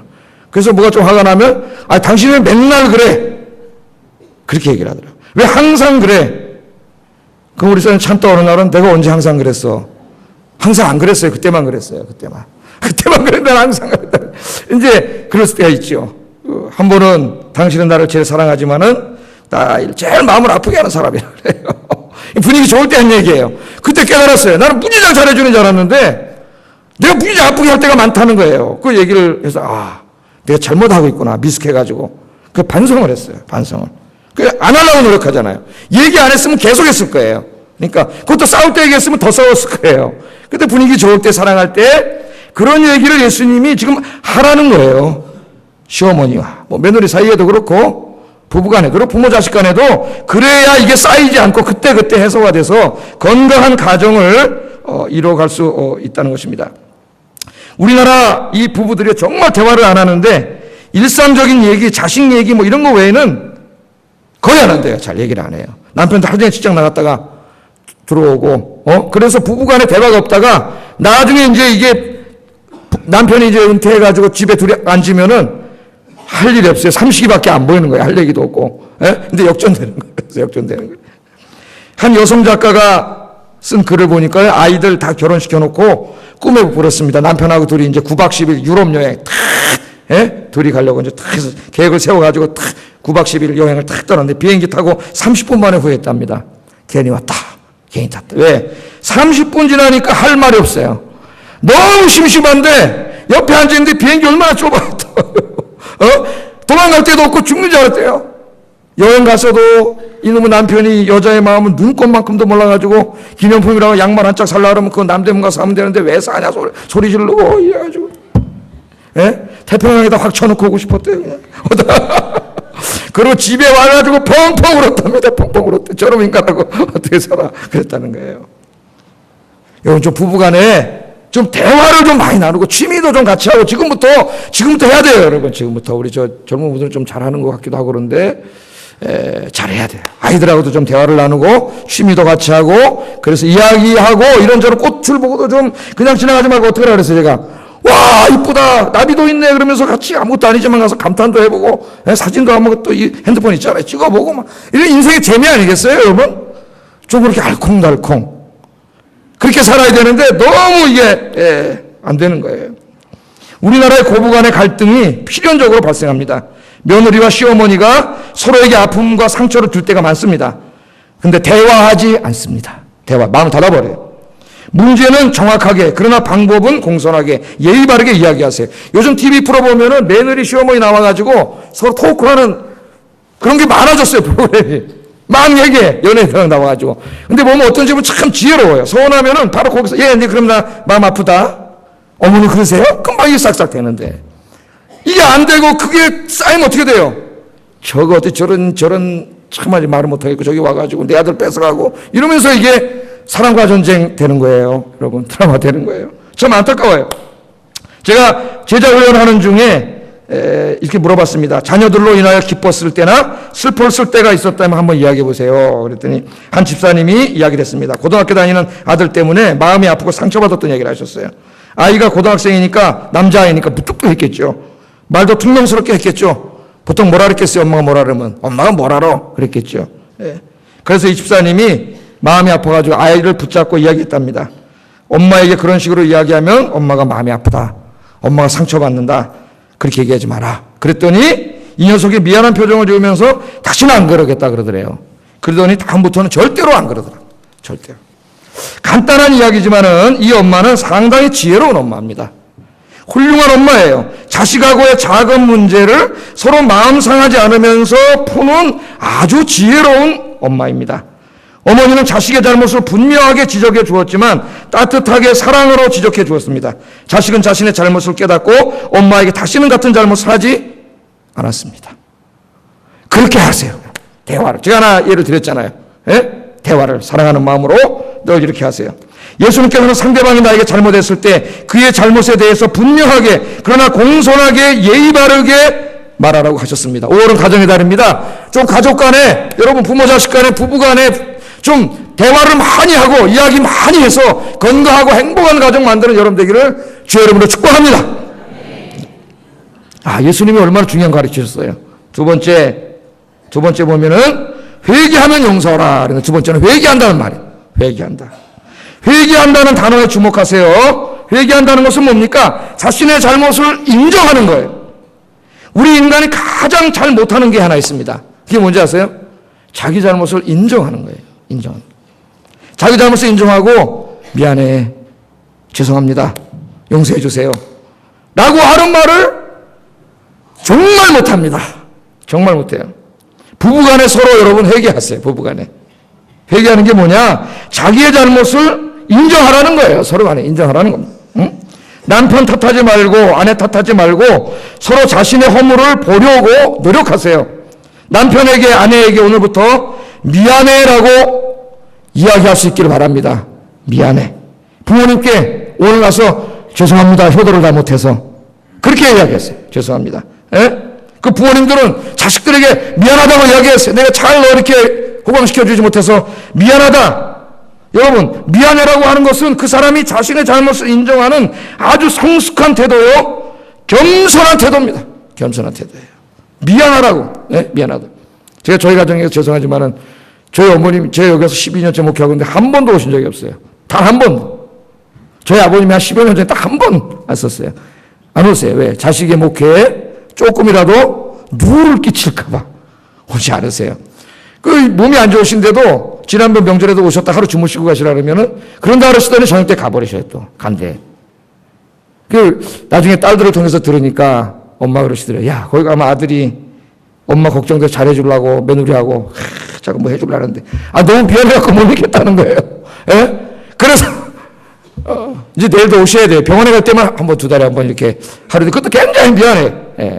그래서 뭐가 좀 화가 나면 당신은 맨날 그래. 그렇게 얘기를 하더라고요. 왜 항상 그래? 그럼 우리 사람 참다 어느 날은 내가 언제 항상 그랬어? 항상 안 그랬어요. 그때만 그랬어요. 그때만 그랬는데 항상 그랬다. 이제 그럴 때가 있죠. 한 번은 당신은 나를 제일 사랑하지만은 나 제일 마음을 아프게 하는 사람이라 그래요. 분위기 좋을 때 한 얘기예요. 그때 깨달았어요. 나는 무지장 잘해주는 줄 알았는데 내가 무지장 아프게 할 때가 많다는 거예요. 그 얘기를 해서 내가 잘못하고 있구나 미숙해가지고 그 반성을 했어요. 반성을. 안 하려고 노력하잖아요. 얘기 안 했으면 계속 했을 거예요. 그러니까 그것도 싸울 때 얘기했으면 더 싸웠을 거예요. 그때 분위기 좋을 때 사랑할 때 그런 얘기를 예수님이 지금 하라는 거예요. 시어머니와 며느리 사이에도 그렇고 부부간에도 그렇고 부모 자식 간에도 그래야 이게 쌓이지 않고 그때그때 해소가 돼서 건강한 가정을 이뤄갈 수 있다는 것입니다. 우리나라 이 부부들이 정말 대화를 안 하는데 일상적인 얘기, 자식 얘기 이런 거 외에는 거의 안 한대요. 잘 얘기를 안 해요. 남편도 하루 종일 직장 나갔다가 들어오고 그래서 부부간에 대화가 없다가 나중에 이제 이게 남편이 이제 은퇴해가지고 집에 둘이 앉으면은 할 일이 없어요. 삼식이밖에 안 보이는 거예요. 할 얘기도 없고. 근데 역전되는 거예요. 그래서 역전되는 거예요. 한 여성 작가가 쓴 글을 보니까 아이들 다 결혼시켜놓고 꿈에 부렸습니다. 남편하고 둘이 이제 9박 10일 유럽 여행 둘이 가려고 이제 탁 해서 계획을 세워가지고 탁 9박 10일 여행을 탁 떠났는데 비행기 타고 30분 만에 후회했답니다. 괜히 왔다. 괜히 탔다. 왜? 30분 지나니까 할 말이 없어요. 너무 심심한데 옆에 앉아있는데 비행기 얼마나 좁아요. 도망갈 데도 없고 죽는 줄 알았대요. 여행 가서도 이놈의 남편이 여자의 마음은 눈꽃만큼도 몰라가지고 기념품이라고 양말 한 짝 살라 그러면 그거 남대문 가서 사면 되는데 왜 사냐 소리 지르고 이래가지고 태평양에다 확 쳐놓고 오고 싶었대요. 그리고 집에 와가지고 펑펑 울었답니다. 펑펑 울었대. 저놈 인간하고 어떻게 살아 그랬다는 거예요. 여러분 좀 부부간에 좀 대화를 좀 많이 나누고 취미도 좀 같이 하고 지금부터 해야 돼요. 여러분 지금부터 우리 젊은 분들은 좀 잘하는 것 같기도 하고 그런데 잘해야 돼요. 아이들하고도 좀 대화를 나누고 취미도 같이 하고 그래서 이야기하고 이런저런 꽃을 보고도 좀 그냥 지나가지 말고 어떻게 하라 그랬어요. 제가 와 이쁘다 나비도 있네 그러면서 같이 아무것도 아니지만 가서 감탄도 해보고 사진도 한번 또 이 핸드폰 있잖아요. 찍어보고 막 이런 인생의 재미 아니겠어요 여러분? 좀 그렇게 알콩달콩 그렇게 살아야 되는데 너무 이게 안 되는 거예요. 우리나라의 고부간의 갈등이 필연적으로 발생합니다. 며느리와 시어머니가 서로에게 아픔과 상처를 줄 때가 많습니다. 그런데 대화하지 않습니다. 마음을 닫아버려요. 문제는 정확하게 그러나 방법은 공손하게 예의 바르게 이야기하세요. 요즘 TV 프로 보면은 며느리 시어머니 나와가지고 서로 토크하는 그런 게 많아졌어요. 프로그램이. 막 얘기해. 연예인들 나와가지고. 근데 보면 어떤 집은 참 지혜로워요. 서운하면은 바로 거기서 이제 그럼 나 마음 아프다. 어머니 그러세요? 금방 이게 싹싹 되는데. 이게 안 되고 그게 쌓이면 어떻게 돼요? 저거 어떻게 저런 참하지 말을 못하겠고 저기 와가지고 내 아들 뺏어가고 이러면서 이게 사랑과 전쟁 되는 거예요. 여러분, 드라마 되는 거예요. 참 안타까워요. 제가 제자 훈련하는 중에 이렇게 물어봤습니다. 자녀들로 인하여 기뻤을 때나 슬펐을 때가 있었다면 한번 이야기해 보세요. 그랬더니 한 집사님이 이야기를 했습니다. 고등학교 다니는 아들 때문에 마음이 아프고 상처받았던 얘기를 하셨어요. 아이가 고등학생이니까 남자아이니까 무뚝뚝했겠죠. 말도 퉁명스럽게 했겠죠. 보통 뭐라 그랬겠어요? 엄마가 뭐라 그러면 엄마가 뭘 알아? 그랬겠죠. 그래서 이 집사님이 마음이 아파가지고 아이를 붙잡고 이야기했답니다. 엄마에게 그런 식으로 이야기하면 엄마가 마음이 아프다. 엄마가 상처받는다. 그렇게 얘기하지 마라. 그랬더니 이 녀석이 미안한 표정을 지으면서 다시는 안 그러겠다 그러더래요. 그러더니 다음부터는 절대로 안 그러더라. 절대로. 간단한 이야기지만은 이 엄마는 상당히 지혜로운 엄마입니다. 훌륭한 엄마예요. 자식하고의 작은 문제를 서로 마음 상하지 않으면서 푸는 아주 지혜로운 엄마입니다. 어머니는 자식의 잘못을 분명하게 지적해 주었지만 따뜻하게 사랑으로 지적해 주었습니다. 자식은 자신의 잘못을 깨닫고 엄마에게 다시는 같은 잘못을 하지 않았습니다. 그렇게 하세요. 대화를. 제가 하나 예를 드렸잖아요. 대화를 사랑하는 마음으로 늘 이렇게 하세요. 예수님께서는 상대방이 나에게 잘못했을 때 그의 잘못에 대해서 분명하게 그러나 공손하게 예의 바르게 말하라고 하셨습니다. 5월은 가정의 달입니다. 좀 가족 간에, 여러분 부모 자식 간에, 부부 간에 좀 대화를 많이 하고 이야기 많이 해서 건강하고 행복한 가정 만드는 여러분 되기를 주의 이름으로 축복합니다. 예수님이 얼마나 중요한 거 가르치셨어요. 두 번째 보면은 회개하면 용서하라. 두 번째는 회개한다는 말이에요. 회개한다. 회개한다는 단어에 주목하세요. 회개한다는 것은 뭡니까? 자신의 잘못을 인정하는 거예요. 우리 인간이 가장 잘 못하는 게 하나 있습니다. 그게 뭔지 아세요? 자기 잘못을 인정하는 거예요. 인정. 자기 잘못을 인정하고 미안해, 죄송합니다, 용서해 주세요 라고 하는 말을 정말 못합니다. 정말 못해요. 부부간에 서로 여러분 회개하세요. 부부간에 회개하는 게 뭐냐? 자기의 잘못을 인정하라는 거예요. 서로 간에 인정하라는 겁니다. 응? 남편 탓하지 말고 아내 탓하지 말고 서로 자신의 허물을 보려고 노력하세요. 남편에게 아내에게 오늘부터 미안해라고 이야기할 수 있기를 바랍니다. 미안해. 부모님께 오늘 와서 죄송합니다. 효도를 다 못해서 그렇게 이야기했어요. 죄송합니다. 그 부모님들은 자식들에게 미안하다고 이야기했어요. 내가 잘 너 이렇게 호강시켜주지 못해서 미안하다. 여러분, 미안해라고 하는 것은 그 사람이 자신의 잘못을 인정하는 아주 성숙한 태도요, 겸손한 태도입니다. 겸손한 태도예요. 미안하라고. 미안하다. 제가 저희 가정에서 죄송하지만은 저희 어머님, 제가 여기서 12년째 목회하고 있는데 한 번도 오신 적이 없어요. 단 한 번도. 저희 아버님이 한 10여 년 전에 딱 한 번 왔었어요. 안 오세요. 왜? 자식의 목회에 조금이라도 누를 끼칠까봐 오지 않으세요. 그 몸이 안 좋으신데도 지난번 명절에도 오셨다 하루 주무시고 가시라 그러면은 그런다 그러시더니 저녁 때 가버리셔요. 또 간대. 그 나중에 딸들을 통해서 들으니까 엄마 그러시더래요. 야, 거기 가면 아들이 엄마 걱정돼서 잘해주려고 며느리하고 자꾸 뭐 해주려는데 너무 미안해갖고 못 믿겠다는 거예요. 그래서 이제 내일도 오셔야 돼요. 병원에 갈 때만 한 번, 두 달에 한 번 이렇게 하루에 그것도 굉장히 미안해.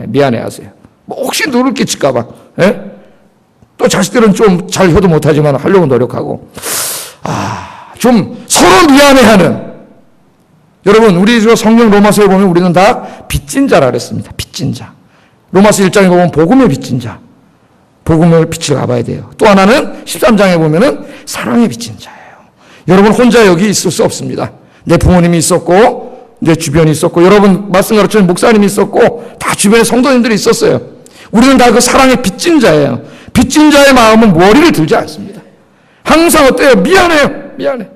미안해 하세요. 뭐 혹시 누를 끼칠까봐. 또 자식들은 좀 잘 효도 못하지만 하려고 노력하고. 좀 서로 미안해하는. 여러분, 우리 성경 로마서에 보면 우리는 다 빚진 자라 그랬습니다. 빚진 자. 로마서 1장에 보면 복음의 빚진 자. 복음의 빛을 가봐야 돼요. 또 하나는 13장에 보면은 사랑의 빚진 자예요. 여러분 혼자 여기 있을 수 없습니다. 내 부모님이 있었고 내 주변이 있었고 여러분 말씀 가르치는 목사님이 있었고 다 주변에 성도님들이 있었어요. 우리는 다 그 사랑의 빚진 자예요. 빚진 자의 마음은 머리를 들지 않습니다. 항상 어때요? 미안해요. 미안해.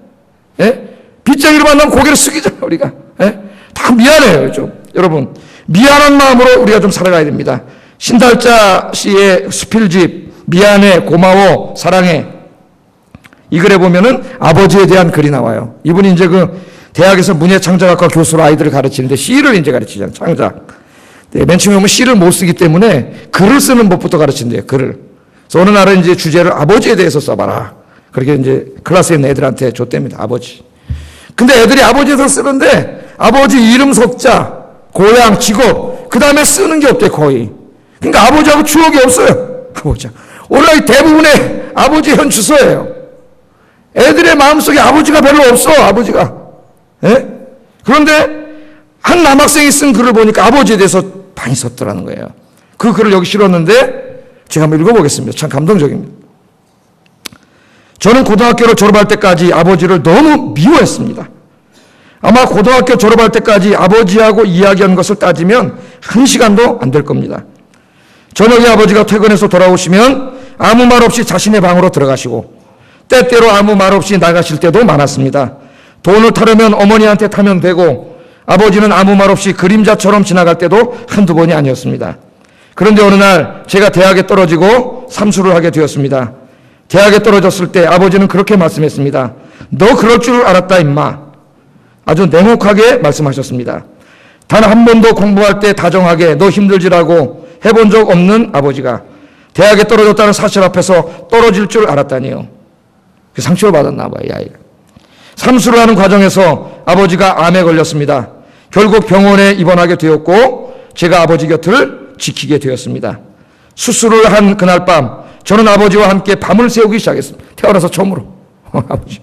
빚쟁이를 만나면 고개를 숙이잖아요. 우리가. 다 미안해요. 좀. 여러분 미안한 마음으로 우리가 좀 살아가야 됩니다. 신달자 씨의 수필집 미안해, 고마워, 사랑해. 이 글에 보면은 아버지에 대한 글이 나와요. 이분이 이제 그 대학에서 문예창작학과 교수로 아이들을 가르치는데 시를 이제 가르치잖아요. 창작. 맨 처음에 보면 시를 못 쓰기 때문에 글을 쓰는 법부터 가르친대요. 글을. 그래서 어느 날은 이제 주제를 아버지에 대해서 써봐라. 그렇게 이제 클래스에 있는 애들한테 줬답니다. 아버지. 근데 애들이 아버지에서 쓰는데 아버지 이름 석자, 고향, 직업, 그 다음에 쓰는 게 없대 거의. 그러니까 아버지하고 추억이 없어요. 아버지가. 오늘날 대부분의 아버지의 현 주소예요. 애들의 마음속에 아버지가 별로 없어, 아버지가. 예? 그런데 한 남학생이 쓴 글을 보니까 아버지에 대해서 많이 썼더라는 거예요. 그 글을 여기 실었는데 제가 한번 읽어보겠습니다. 참 감동적입니다. 저는 고등학교를 졸업할 때까지 아버지를 너무 미워했습니다. 아마 고등학교 졸업할 때까지 아버지하고 이야기한 것을 따지면 1시간도 안 될 겁니다. 저녁에 아버지가 퇴근해서 돌아오시면 아무 말 없이 자신의 방으로 들어가시고 때때로 아무 말 없이 나가실 때도 많았습니다. 돈을 타려면 어머니한테 타면 되고 아버지는 아무 말 없이 그림자처럼 지나갈 때도 한두 번이 아니었습니다. 그런데 어느 날 제가 대학에 떨어지고 삼수를 하게 되었습니다. 대학에 떨어졌을 때 아버지는 그렇게 말씀했습니다. 너 그럴 줄 알았다 임마. 아주 냉혹하게 말씀하셨습니다. 단 한 번도 공부할 때 다정하게 너 힘들지라고 해본 적 없는 아버지가 대학에 떨어졌다는 사실 앞에서 떨어질 줄 알았다니요. 상처를 받았나 봐요, 이 아이가. 삼수를 하는 과정에서 아버지가 암에 걸렸습니다. 결국 병원에 입원하게 되었고 제가 아버지 곁을 지키게 되었습니다. 수술을 한 그날 밤 저는 아버지와 함께 밤을 새우기 시작했습니다. 태어나서 처음으로. 아버지.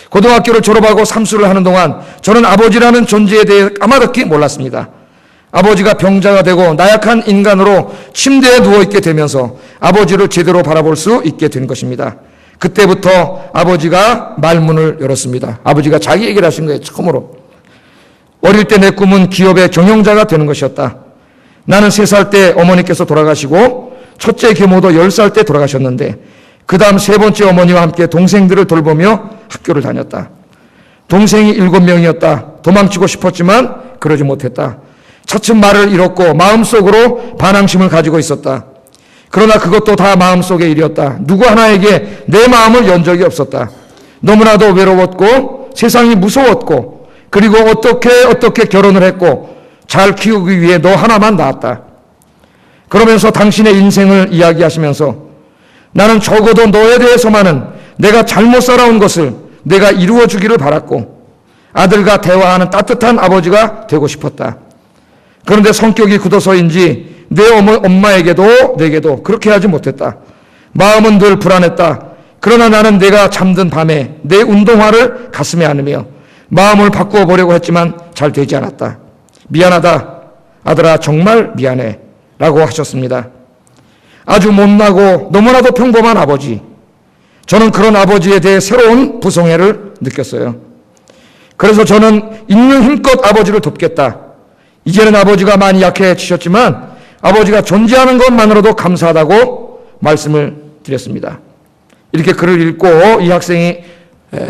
고등학교를 졸업하고 삼수를 하는 동안 저는 아버지라는 존재에 대해 까마득히 몰랐습니다. 아버지가 병자가 되고 나약한 인간으로 침대에 누워있게 되면서 아버지를 제대로 바라볼 수 있게 된 것입니다. 그때부터 아버지가 말문을 열었습니다. 아버지가 자기 얘기를 하신 거예요. 처음으로. 어릴 때 내 꿈은 기업의 경영자가 되는 것이었다. 나는 3살 때 어머니께서 돌아가시고 첫째 계모도 10살 때 돌아가셨는데 그 다음 3번째 어머니와 함께 동생들을 돌보며 학교를 다녔다. 동생이 7명이었다. 도망치고 싶었지만 그러지 못했다. 차츰 말을 잃었고 마음속으로 반항심을 가지고 있었다. 그러나 그것도 다 마음속의 일이었다. 누구 하나에게 내 마음을 연 적이 없었다. 너무나도 외로웠고 세상이 무서웠고 그리고 어떻게 결혼을 했고 잘 키우기 위해 너 하나만 낳았다. 그러면서 당신의 인생을 이야기하시면서 나는 적어도 너에 대해서만은 내가 잘못 살아온 것을 내가 이루어 주기를 바랐고 아들과 대화하는 따뜻한 아버지가 되고 싶었다. 그런데 성격이 굳어서인지 내 엄마에게도 내게도 그렇게 하지 못했다. 마음은 늘 불안했다. 그러나 나는 내가 잠든 밤에 내 운동화를 가슴에 안으며 마음을 바꾸어 보려고 했지만 잘 되지 않았다. 미안하다. 아들아 정말 미안해. 라고 하셨습니다. 아주 못나고 너무나도 평범한 아버지. 저는 그런 아버지에 대해 새로운 부성애를 느꼈어요. 그래서 저는 있는 힘껏 아버지를 돕겠다. 이제는 아버지가 많이 약해지셨지만 아버지가 존재하는 것만으로도 감사하다고 말씀을 드렸습니다. 이렇게 글을 읽고 이 학생이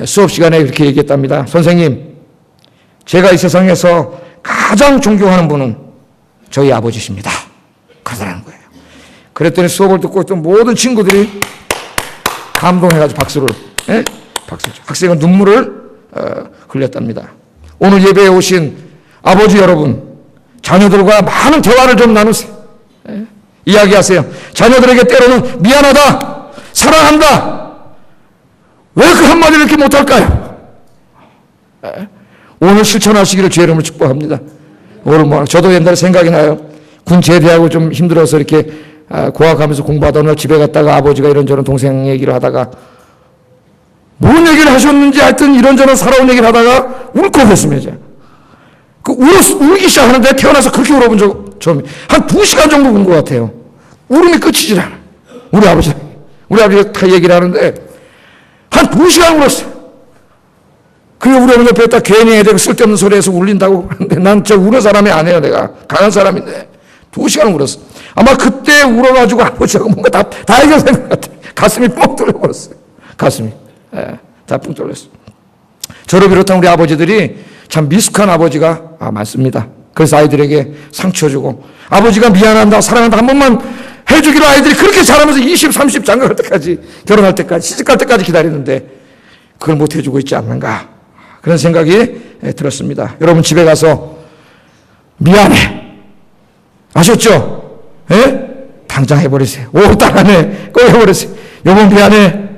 수업 시간에 이렇게 얘기했답니다. 선생님, 제가 이 세상에서 가장 존경하는 분은 저희 아버지십니다. 그러더라는 거예요. 그랬더니 수업을 듣고 있던 모든 친구들이 감동해가지고 박수를, 박수를. 학생은 눈물을 흘렸답니다. 오늘 예배에 오신 아버지 여러분, 자녀들과 많은 대화를 좀 나누세요. 이야기하세요. 자녀들에게 때로는 미안하다, 사랑한다. 왜 그 한마디를 이렇게 못할까요? 오늘 실천하시기를 주의 이름으로 축복합니다. 오늘 저도 옛날에 생각이 나요. 군 제대하고 좀 힘들어서 이렇게 고학하면서 공부하다 오늘 집에 갔다가 아버지가 이런저런 동생 얘기를 하다가 뭔 얘기를 하셨는지 하여튼 이런저런 살아온 얘기를 하다가 울컥했습니다. 울기 시작하는데 태어나서 그렇게 울어본 적 처음이에요. 한 2시간 정도 운 것 같아요. 울음이 끝이질 않아요. 우리 아버지가 다 얘기를 하는데 한 2시간 울었어요. 그게 우리 어머니 옆에 딱 괜히 애들 쓸데없는 소리에서 울린다고 하는데 난 저 우는 사람이 아니에요. 내가 강한 사람인데 2시간 울었어. 아마 그때 울어가지고 아버지하고 뭔가 다 해결된 것 같아요. 가슴이 뻥 뚫려버렸어요. 가슴이. 다 뻥 뚫렸어요. 저를 비롯한 우리 아버지들이 참 미숙한 아버지가 많습니다. 그래서 아이들에게 상처 주고 아버지가 미안한다, 사랑한다 한 번만 해주기로 아이들이 그렇게 잘하면서 20, 30 장가갈 때까지 결혼할 때까지 시집갈 때까지 기다리는데 그걸 못 해주고 있지 않는가 그런 생각이 들었습니다. 여러분 집에 가서 미안해 아셨죠? 당장 해버리세요. 딸 안 해. 꼭 해버리세요. 여보 미안해.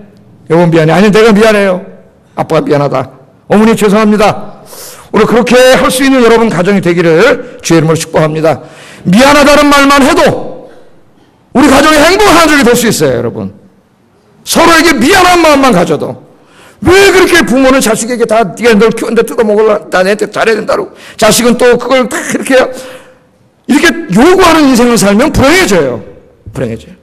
여보 미안해. 아니 내가 미안해요. 아빠가 미안하다. 어머니 죄송합니다. 오늘 그렇게 할 수 있는 여러분 가정이 되기를 주의 이름으로 축복합니다. 미안하다는 말만 해도 우리 가정이 행복한 가족이 될 수 있어요, 여러분. 서로에게 미안한 마음만 가져도. 왜 그렇게 부모는 자식에게 다 네가 널 키웠는데 뜯어먹으려, 나 내한테 잘해야 된다고. 자식은 또 그걸 다 이렇게 요구하는 인생을 살면 불행해져요. 불행해져요.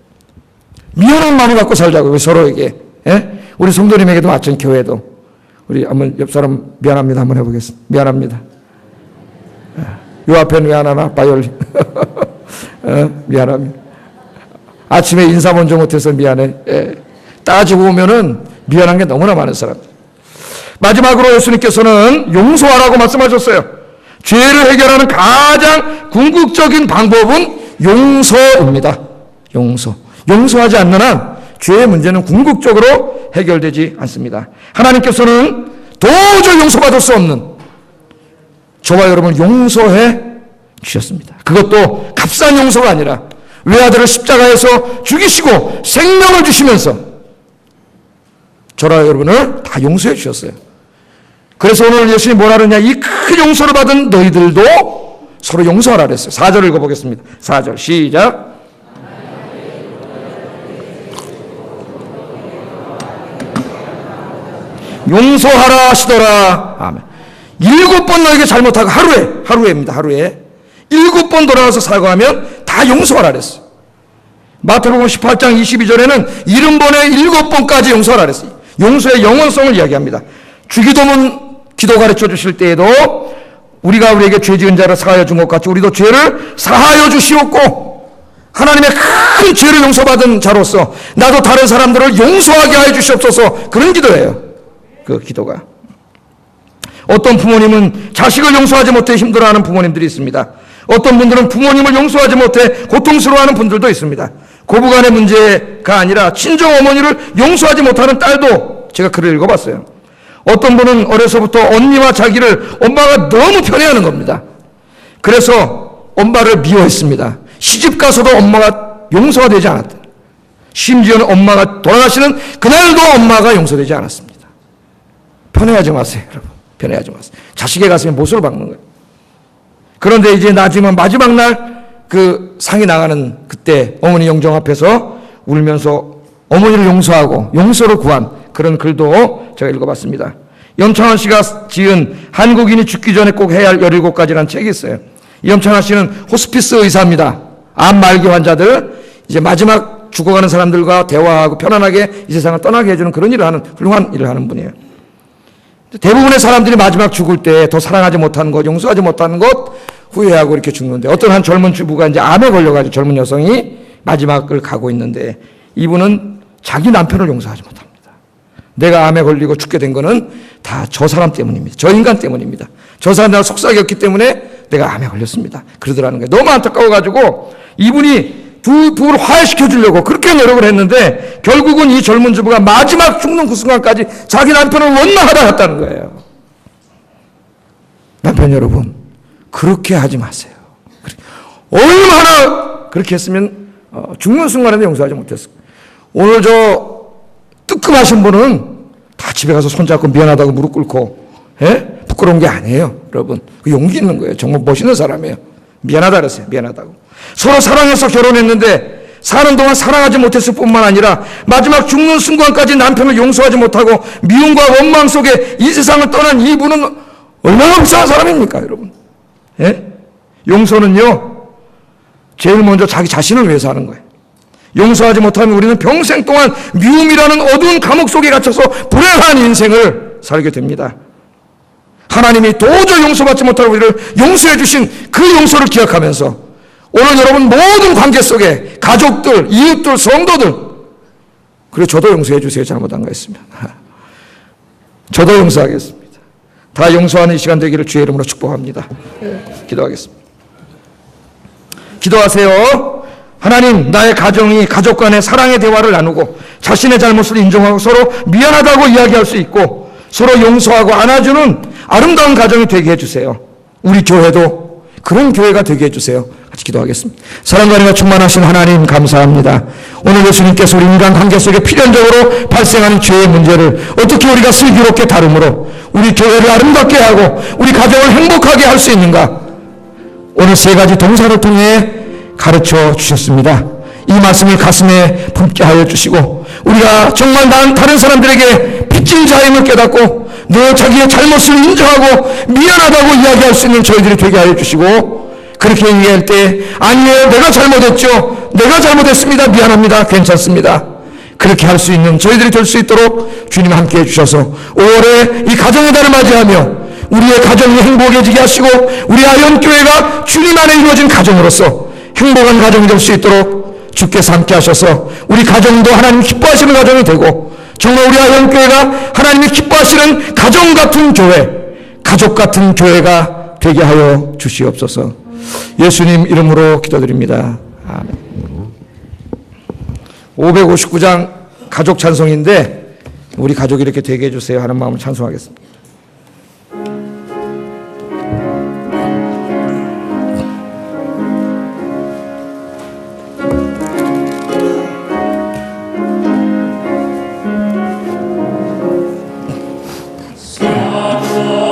미안한 마음을 갖고 살자고요, 서로에게. 예? 우리 성도님에게도 마찬 교회도. 우리 한번 옆 사람 미안합니다 한번 해보겠습니다. 미안합니다. 요 앞에는 왜 안 하나? 바이올린. 미안합니다. 아침에 인사 먼저 못해서 미안해. 예. 따지고 보면은 미안한 게 너무나 많은 사람. 마지막으로 예수님께서는 용서하라고 말씀하셨어요. 죄를 해결하는 가장 궁극적인 방법은 용서입니다. 용서. 용서하지 않는 한 죄의 문제는 궁극적으로 해결되지 않습니다. 하나님께서는 도저히 용서받을 수 없는 저와 여러분을 용서해 주셨습니다. 그것도 값싼 용서가 아니라 외아들을 십자가에서 죽이시고 생명을 주시면서 저와 여러분을 다 용서해 주셨어요. 그래서 오늘 예수님이 뭐라 그러냐, 이 큰 용서를 받은 너희들도 서로 용서하라 그랬어요. 4절 읽어보겠습니다. 4절 시작. 용서하라 하시더라. 아멘. 7번 너에게 잘못하고 하루에입니다. 하루에 7번 돌아와서 사과하면 다 용서하라 그랬어요. 마태복음 18장 22절에는 70번에 7번까지 용서하라 그랬어요. 용서의 영원성을 이야기합니다. 주기도문 기도 가르쳐 주실 때에도 우리가 우리에게 죄 지은 자를 사하여 준 것 같이 우리도 죄를 사하여 주시옵고, 하나님의 큰 죄를 용서받은 자로서 나도 다른 사람들을 용서하게 하여 주시옵소서. 그런 기도예요. 그 기도가. 어떤 부모님은 자식을 용서하지 못해 힘들어하는 부모님들이 있습니다. 어떤 분들은 부모님을 용서하지 못해 고통스러워하는 분들도 있습니다. 고부간의 문제가 아니라 친정 어머니를 용서하지 못하는 딸도 제가 글을 읽어봤어요. 어떤 분은 어려서부터 언니와 자기를 엄마가 너무 편애하는 겁니다. 그래서 엄마를 미워했습니다. 시집가서도 엄마가 용서가 되지 않았다. 심지어는 엄마가 돌아가시는 그날도 엄마가 용서되지 않았습니다. 편애하지 마세요, 여러분. 편애하지 마세요. 자식의 가슴에 못을 박는 거예요. 그런데 이제 마지막 날 그 상이 나가는 그때 어머니 영정 앞에서 울면서 어머니를 용서하고 용서를 구한 그런 글도 제가 읽어봤습니다. 염창환 씨가 지은 한국인이 죽기 전에 꼭 해야 할 17가지라는 책이 있어요. 염창환 씨는 호스피스 의사입니다. 암 말기 환자들, 이제 마지막 죽어가는 사람들과 대화하고 편안하게 이 세상을 떠나게 해주는 그런 일을 하는 훌륭한 일을 하는 분이에요. 대부분의 사람들이 마지막 죽을 때 더 사랑하지 못하는 것, 용서하지 못하는 것, 후회하고 이렇게 죽는데, 어떤 한 젊은 주부가 이제 암에 걸려가지고 젊은 여성이 마지막을 가고 있는데, 이분은 자기 남편을 용서하지 못합니다. 내가 암에 걸리고 죽게 된 거는 다 저 사람 때문입니다. 저 인간 때문입니다. 저 사람 나를 속삭였기 했기 때문에 내가 암에 걸렸습니다. 그러더라는 거예요. 너무 안타까워가지고 이분이 두 부부를 화해시켜 주려고 그렇게 노력을 했는데, 결국은 이 젊은 주부가 마지막 죽는 그 순간까지 자기 남편을 원망하다 했다는 거예요. 남편 여러분, 그렇게 하지 마세요. 얼마나 그렇게 했으면 죽는 순간에도 용서하지 못했어요. 오늘 저 뜨끔하신 분은 다 집에 가서 손잡고 미안하다고 무릎 꿇고, 부끄러운 게 아니에요, 여러분. 그 용기 있는 거예요. 정말 멋있는 사람이에요. 미안하다 그랬어요. 미안하다고. 서로 사랑해서 결혼했는데 사는 동안 사랑하지 못했을 뿐만 아니라 마지막 죽는 순간까지 남편을 용서하지 못하고 미움과 원망 속에 이 세상을 떠난 이분은 얼마나 불쌍한 사람입니까, 여러분? 용서는요, 제일 먼저 자기 자신을 위해서 하는 거예요. 용서하지 못하면 우리는 평생 동안 미움이라는 어두운 감옥 속에 갇혀서 불행한 인생을 살게 됩니다. 하나님이 도저히 용서받지 못할 우리를 용서해 주신 그 용서를 기억하면서 오늘 여러분 모든 관계 속에 가족들, 이웃들, 성도들, 그리고 저도 용서해 주세요. 잘못한 거 있으면. 저도 용서하겠습니다. 다 용서하는 이 시간 되기를 주의 이름으로 축복합니다. 기도하겠습니다. 기도하세요. 하나님, 나의 가정이 가족 간의 사랑의 대화를 나누고 자신의 잘못을 인정하고 서로 미안하다고 이야기할 수 있고 서로 용서하고 안아주는 아름다운 가정이 되게 해주세요. 우리 교회도 그런 교회가 되게 해주세요. 같이 기도하겠습니다. 사랑과 은혜가 충만하신 하나님 감사합니다. 오늘 예수님께서 우리 인간 관계 속에 필연적으로 발생하는 죄의 문제를 어떻게 우리가 슬기롭게 다루므로 우리 교회를 아름답게 하고 우리 가정을 행복하게 할 수 있는가, 오늘 3가지 동사를 통해 가르쳐 주셨습니다. 이 말씀을 가슴에 품게 하여 주시고 우리가 정말 다른 사람들에게 빚진 자임을 깨닫고 늘 자기의 잘못을 인정하고 미안하다고 이야기할 수 있는 저희들이 되게 하여 주시고 그렇게 얘기할 때 아니에요, 내가 잘못했죠, 내가 잘못했습니다, 미안합니다, 괜찮습니다, 그렇게 할 수 있는 저희들이 될 수 있도록 주님 함께 해주셔서 5월에 이 가정의 달을 맞이하며 우리의 가정이 행복해지게 하시고 우리 아현교회가 주님 안에 이루어진 가정으로서 행복한 가정이 될 수 있도록 주께서 함께 하셔서 우리 가정도 하나님 기뻐하시는 가정이 되고 정말 우리 아현교회가 하나님이 기뻐하시는 가정 같은 교회, 가족 같은 교회가 되게 하여 주시옵소서. 예수님 이름으로 기도드립니다. 아멘. 559장 가족 찬송인데 우리 가족이 이렇게 되게 해주세요 하는 마음을 찬송하겠습니다. 사랑